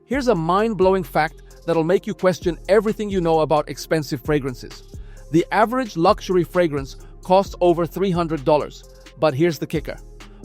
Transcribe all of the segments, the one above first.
Here's a mind-blowing fact that'll make you question everything you know about expensive fragrances. The average luxury fragrance costs over $300, but here's the kicker.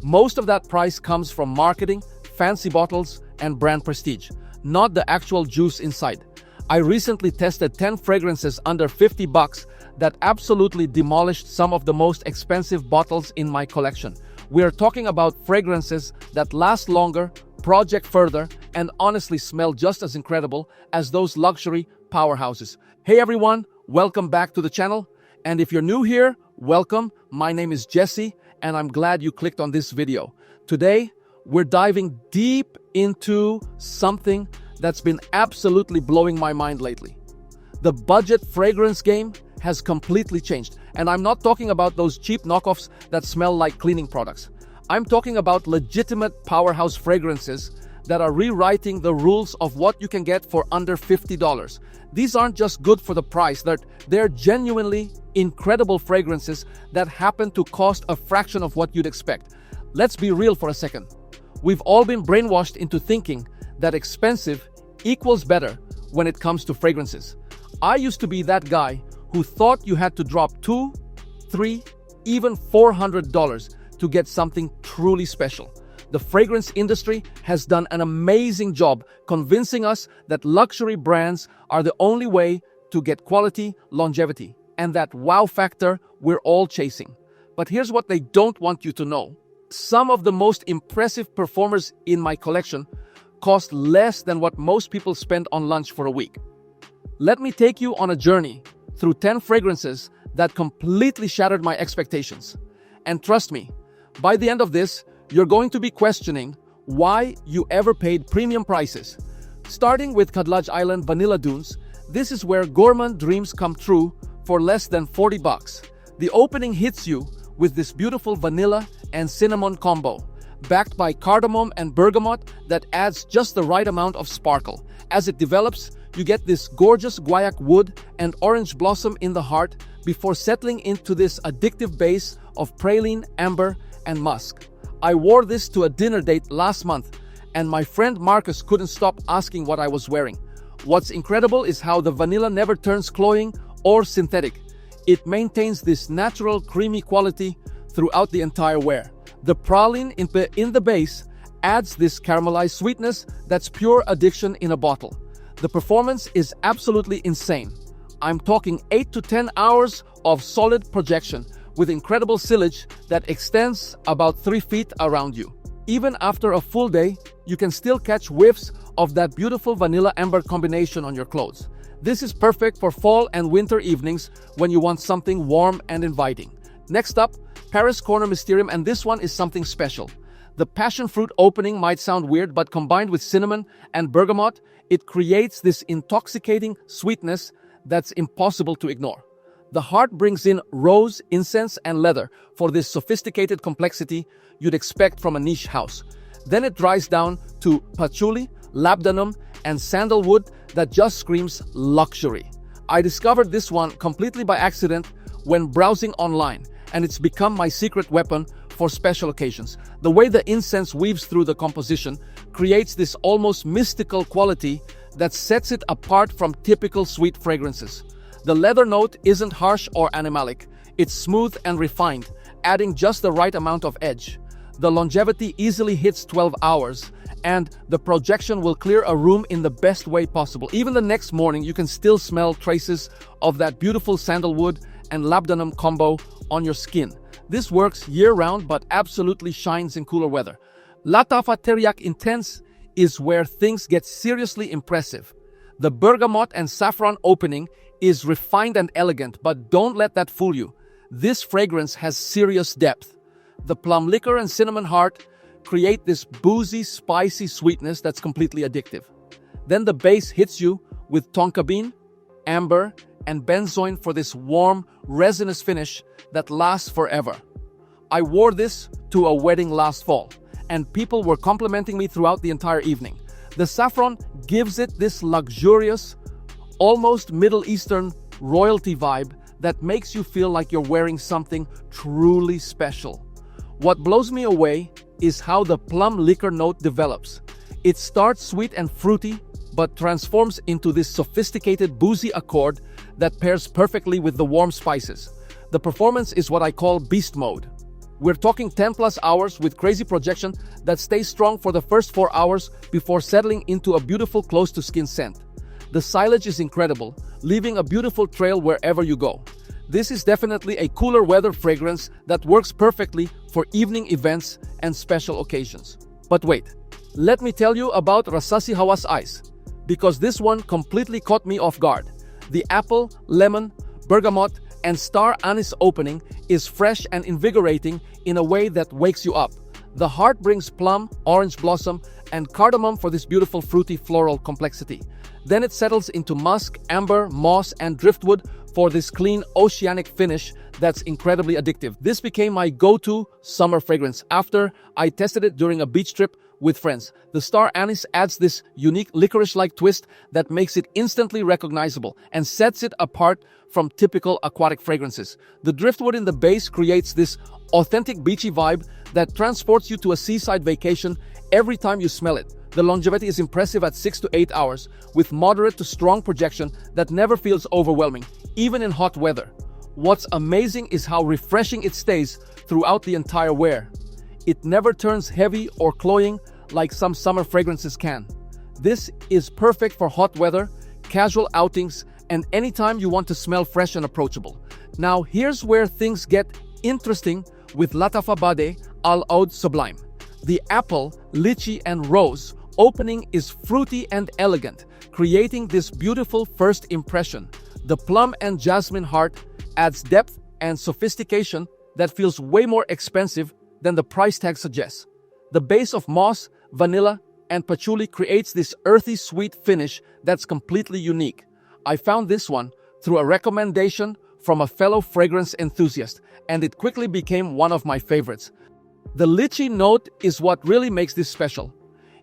Most of that price comes from marketing, fancy bottles, and brand prestige, not the actual juice inside. I recently tested 10 fragrances under $50 that absolutely demolished some of the most expensive bottles in my collection. We are talking about fragrances that last longer, project further, and honestly smell just as incredible as those luxury powerhouses. Hey everyone, welcome back to the channel. And if you're new here, welcome. My name is Jesse, and I'm glad you clicked on this video. Today, we're diving deep into something that's been absolutely blowing my mind lately. The budget fragrance game has completely changed. And I'm not talking about those cheap knockoffs that smell like cleaning products. I'm talking about legitimate powerhouse fragrances that are rewriting the rules of what you can get for under $50. These aren't just good for the price, they're genuinely incredible fragrances that happen to cost a fraction of what you'd expect. Let's be real for a second. We've all been brainwashed into thinking that expensive equals better when it comes to fragrances. I used to be that guy who thought you had to drop $200, $300, even $400 to get something truly special. The fragrance industry has done an amazing job convincing us that luxury brands are the only way to get quality, longevity, and that wow factor we're all chasing. But here's what they don't want you to know. Some of the most impressive performers in my collection cost less than what most people spend on lunch for a week. Let me take you on a journey through 10 fragrances that completely shattered my expectations. And trust me, by the end of this, you're going to be questioning why you ever paid premium prices. Starting with Khadlaj Island Vanilla Dunes, this is where gourmand dreams come true for less than $40. The opening hits you with this beautiful vanilla and cinnamon combo, backed by cardamom and bergamot that adds just the right amount of sparkle. As it develops, you get this gorgeous guaiac wood and orange blossom in the heart before settling into this addictive base of praline, amber, and musk. I wore this to a dinner date last month, and my friend Marcus couldn't stop asking what I was wearing. What's incredible is how the vanilla never turns cloying or synthetic. It maintains this natural, creamy quality throughout the entire wear. The praline in the base adds this caramelized sweetness that's pure addiction in a bottle. The performance is absolutely insane. I'm talking 8 to 10 hours of solid projection with incredible sillage that extends about 3 feet around you. Even after a full day, you can still catch whiffs of that beautiful vanilla-amber combination on your clothes. This is perfect for fall and winter evenings when you want something warm and inviting. Next up, Paris Corner Mysterium, and this one is something special. The passion fruit opening might sound weird, but combined with cinnamon and bergamot, it creates this intoxicating sweetness that's impossible to ignore. The heart brings in rose, incense, and leather for this sophisticated complexity you'd expect from a niche house. Then it dries down to patchouli, labdanum, and sandalwood that just screams luxury. I discovered this one completely by accident when browsing online, and it's become my secret weapon for special occasions. The way the incense weaves through the composition creates this almost mystical quality that sets it apart from typical sweet fragrances. The leather note isn't harsh or animalic. It's smooth and refined, adding just the right amount of edge. The longevity easily hits 12 hours, and the projection will clear a room in the best way possible. Even the next morning, you can still smell traces of that beautiful sandalwood and labdanum combo on your skin. This works year-round but absolutely shines in cooler weather. Lattafa Teriaq Intense is where things get seriously impressive. The bergamot and saffron opening is refined and elegant, but don't let that fool you. This fragrance has serious depth. The plum liquor and cinnamon heart create this boozy, spicy sweetness that's completely addictive. Then the base hits you with tonka bean, amber, and benzoin for this warm, resinous finish that lasts forever. I wore this to a wedding last fall, and people were complimenting me throughout the entire evening. The saffron gives it this luxurious, almost Middle Eastern royalty vibe that makes you feel like you're wearing something truly special. What blows me away is how the plum liquor note develops. It starts sweet and fruity, but transforms into this sophisticated boozy accord that pairs perfectly with the warm spices. The performance is what I call beast mode. We're talking 10+ hours with crazy projection that stays strong for the first 4 hours before settling into a beautiful close-to-skin scent. The silage is incredible, leaving a beautiful trail wherever you go. This is definitely a cooler weather fragrance that works perfectly for evening events and special occasions. But wait, let me tell you about Rasasi Hawas Ice, because this one completely caught me off guard. The apple, lemon, bergamot, and star anise opening is fresh and invigorating in a way that wakes you up. The heart brings plum, orange blossom, and cardamom for this beautiful fruity floral complexity. Then it settles into musk, amber, moss, and driftwood for this clean oceanic finish that's incredibly addictive. This became my go-to summer fragrance after I tested it during a beach trip with friends. The star anise adds this unique licorice-like twist that makes it instantly recognizable and sets it apart from typical aquatic fragrances. The driftwood in the base creates this authentic beachy vibe that transports you to a seaside vacation every time you smell it. The longevity is impressive at 6 to 8 hours, with moderate to strong projection that never feels overwhelming, even in hot weather. What's amazing is how refreshing it stays throughout the entire wear. It never turns heavy or cloying like some summer fragrances can. This is perfect for hot weather, casual outings, and anytime you want to smell fresh and approachable. Now here's where things get interesting with Lattafa Bade'e Al-Oud Sublime. The apple, lychee, and rose opening is fruity and elegant, creating this beautiful first impression. The plum and jasmine heart adds depth and sophistication that feels way more expensive than the price tag suggests. The base of moss, vanilla, and patchouli creates this earthy sweet finish that's completely unique. I found this one through a recommendation from a fellow fragrance enthusiast, and it quickly became one of my favorites. The lychee note is what really makes this special.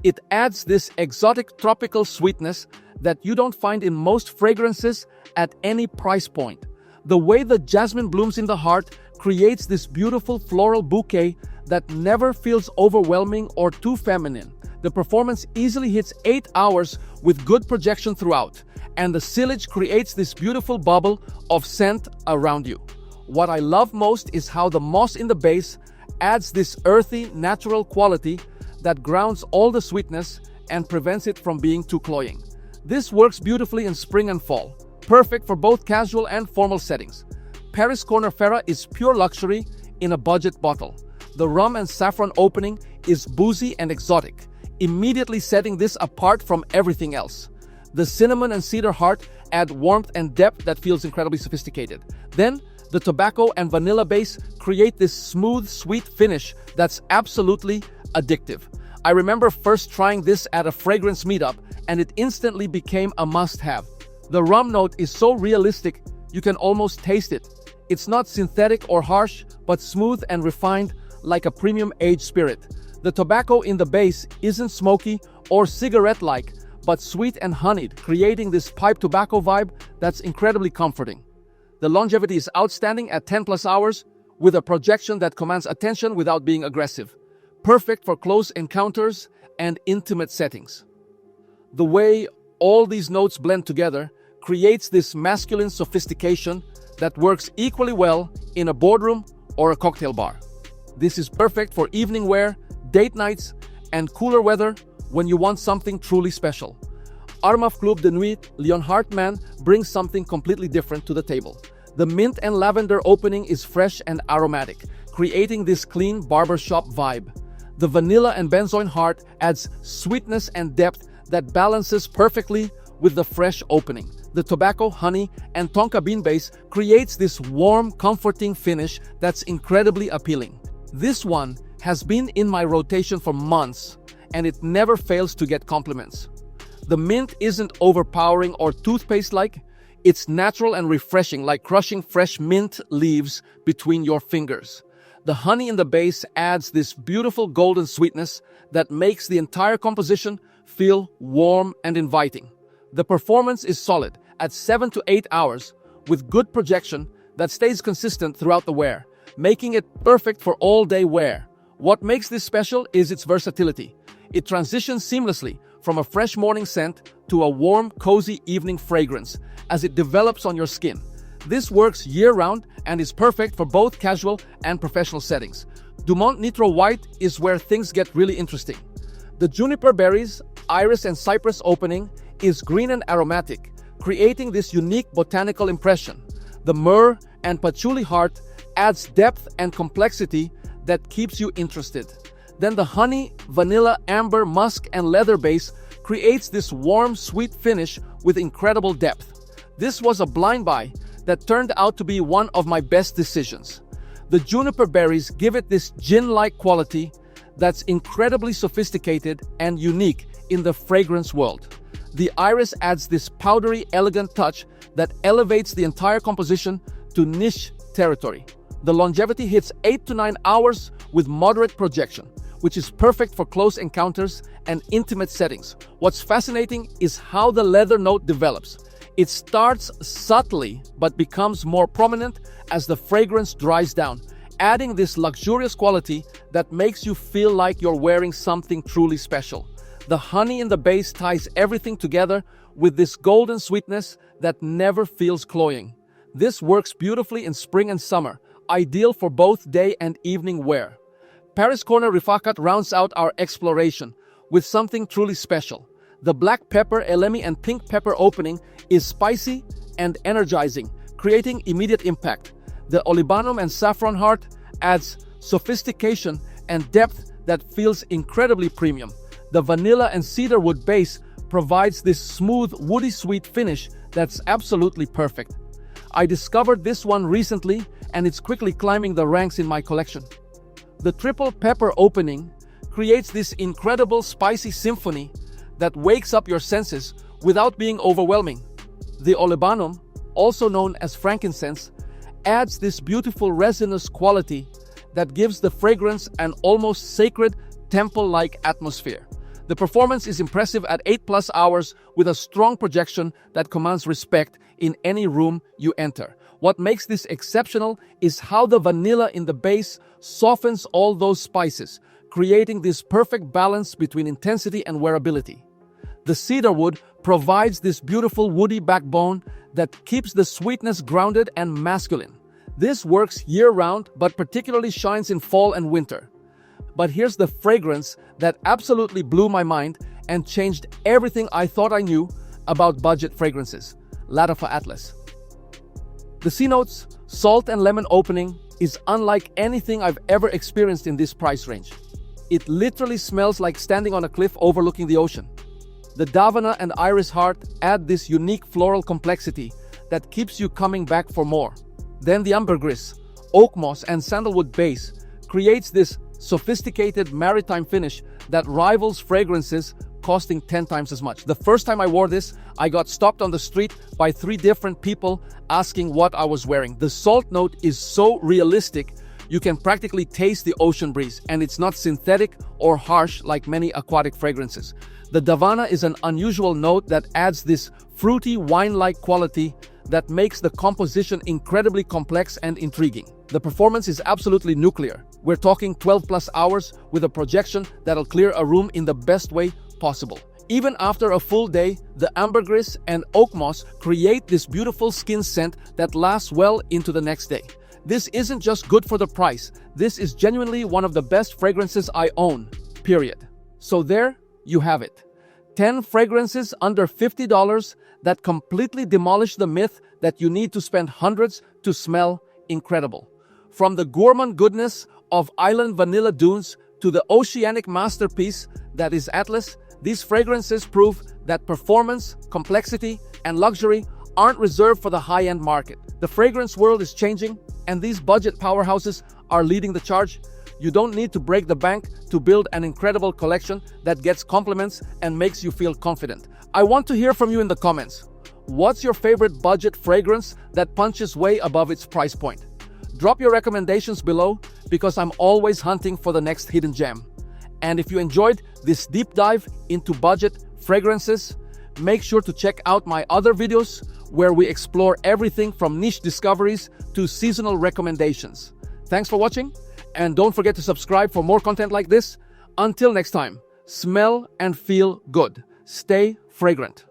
It adds this exotic tropical sweetness that you don't find in most fragrances at any price point. The way the jasmine blooms in the heart creates this beautiful floral bouquet that never feels overwhelming or too feminine. The performance easily hits 8 hours with good projection throughout, and the silage creates this beautiful bubble of scent around you. What I love most is how the moss in the base adds this earthy, natural quality that grounds all the sweetness and prevents it from being too cloying. This works beautifully in spring and fall, perfect for both casual and formal settings. Paris Corner Farah is pure luxury in a budget bottle. The rum and saffron opening is boozy and exotic, immediately setting this apart from everything else. The cinnamon and cedar heart add warmth and depth that feels incredibly sophisticated. Then, the tobacco and vanilla base create this smooth, sweet finish that's absolutely addictive. I remember first trying this at a fragrance meetup, and it instantly became a must-have. The rum note is so realistic, you can almost taste it. It's not synthetic or harsh, but smooth and refined like a premium aged spirit. The tobacco in the base isn't smoky or cigarette-like, but sweet and honeyed, creating this pipe tobacco vibe that's incredibly comforting. The longevity is outstanding at 10+ hours, with a projection that commands attention without being aggressive. Perfect for close encounters and intimate settings. The way all these notes blend together creates this masculine sophistication that works equally well in a boardroom or a cocktail bar. This is perfect for evening wear, date nights, and cooler weather when you want something truly special. Armaf de Nuit Lionheart man brings something completely different to the table. The mint and lavender opening is fresh and aromatic, creating this clean barbershop vibe. The vanilla and benzoin heart adds sweetness and depth that balances perfectly with the fresh opening. The tobacco, honey, and tonka bean base creates this warm, comforting finish that's incredibly appealing. This one has been in my rotation for months, and it never fails to get compliments. The mint isn't overpowering or toothpaste-like. It's natural and refreshing, like crushing fresh mint leaves between your fingers. The honey in the base adds this beautiful golden sweetness that makes the entire composition feel warm and inviting. The performance is solid at 7 to 8 hours with good projection that stays consistent throughout the wear, making it perfect for all-day wear. What makes this special is its versatility. It transitions seamlessly from a fresh morning scent to a warm, cozy evening fragrance as it develops on your skin. This works year-round and is perfect for both casual and professional settings. Dumont Nitro White is where things get really interesting. The juniper berries, iris and cypress opening is green and aromatic, creating this unique botanical impression. The myrrh and patchouli heart adds depth and complexity that keeps you interested. Then the honey, vanilla, amber, musk, and leather base creates this warm, sweet finish with incredible depth. This was a blind buy that turned out to be one of my best decisions. The juniper berries give it this gin-like quality that's incredibly sophisticated and unique in the fragrance world. The iris adds this powdery, elegant touch that elevates the entire composition to niche territory. The longevity hits 8 to 9 hours with moderate projection, which is perfect for close encounters and intimate settings. What's fascinating is how the leather note develops. It starts subtly but becomes more prominent as the fragrance dries down, adding this luxurious quality that makes you feel like you're wearing something truly special. The honey in the base ties everything together with this golden sweetness that never feels cloying. This works beautifully in spring and summer, ideal for both day and evening wear. Paris Corner Rifaaqat rounds out our exploration with something truly special. The black pepper, elemi, and pink pepper opening is spicy and energizing, creating immediate impact. The olibanum and saffron heart adds sophistication and depth that feels incredibly premium. The vanilla and cedarwood base provides this smooth, woody sweet finish that's absolutely perfect. I discovered this one recently and it's quickly climbing the ranks in my collection. The triple pepper opening creates this incredible spicy symphony that wakes up your senses without being overwhelming. The olibanum, also known as frankincense, adds this beautiful resinous quality that gives the fragrance an almost sacred temple-like atmosphere. The performance is impressive at 8+ hours with a strong projection that commands respect in any room you enter. What makes this exceptional is how the vanilla in the base softens all those spices, creating this perfect balance between intensity and wearability. The cedarwood provides this beautiful woody backbone that keeps the sweetness grounded and masculine. This works year-round but particularly shines in fall and winter. But here's the fragrance that absolutely blew my mind and changed everything I thought I knew about budget fragrances: Lattafa Atals. The C notes, salt and lemon opening is unlike anything I've ever experienced in this price range. It literally smells like standing on a cliff overlooking the ocean. The davana and iris heart add this unique floral complexity that keeps you coming back for more. Then the ambergris, oak moss, and sandalwood base creates this sophisticated maritime finish that rivals fragrances costing 10 times as much. The first time I wore this, I got stopped on the street by 3 different people asking what I was wearing. The salt note is so realistic, you can practically taste the ocean breeze, and it's not synthetic or harsh like many aquatic fragrances. The davana is an unusual note that adds this fruity wine-like quality that makes the composition incredibly complex and intriguing. The performance is absolutely nuclear. We're talking 12+ hours with a projection that'll clear a room in the best way possible. Even after a full day, the ambergris and oak moss create this beautiful skin scent that lasts well into the next day. This isn't just good for the price. This is genuinely one of the best fragrances I own, period. So there you have it. 10 fragrances under $50 that completely demolish the myth that you need to spend hundreds to smell incredible. From the gourmand goodness of island vanilla dunes to the oceanic masterpiece that is Atlas, these fragrances prove that performance, complexity, and luxury aren't reserved for the high-end market. The fragrance world is changing, and these budget powerhouses are leading the charge. You don't need to break the bank to build an incredible collection that gets compliments and makes you feel confident. I want to hear from you in the comments. What's your favorite budget fragrance that punches way above its price point? Drop your recommendations below because I'm always hunting for the next hidden gem. And if you enjoyed this deep dive into budget fragrances, make sure to check out my other videos where we explore everything from niche discoveries to seasonal recommendations. Thanks for watching, and don't forget to subscribe for more content like this. Until next time, smell and feel good. Stay fragrant.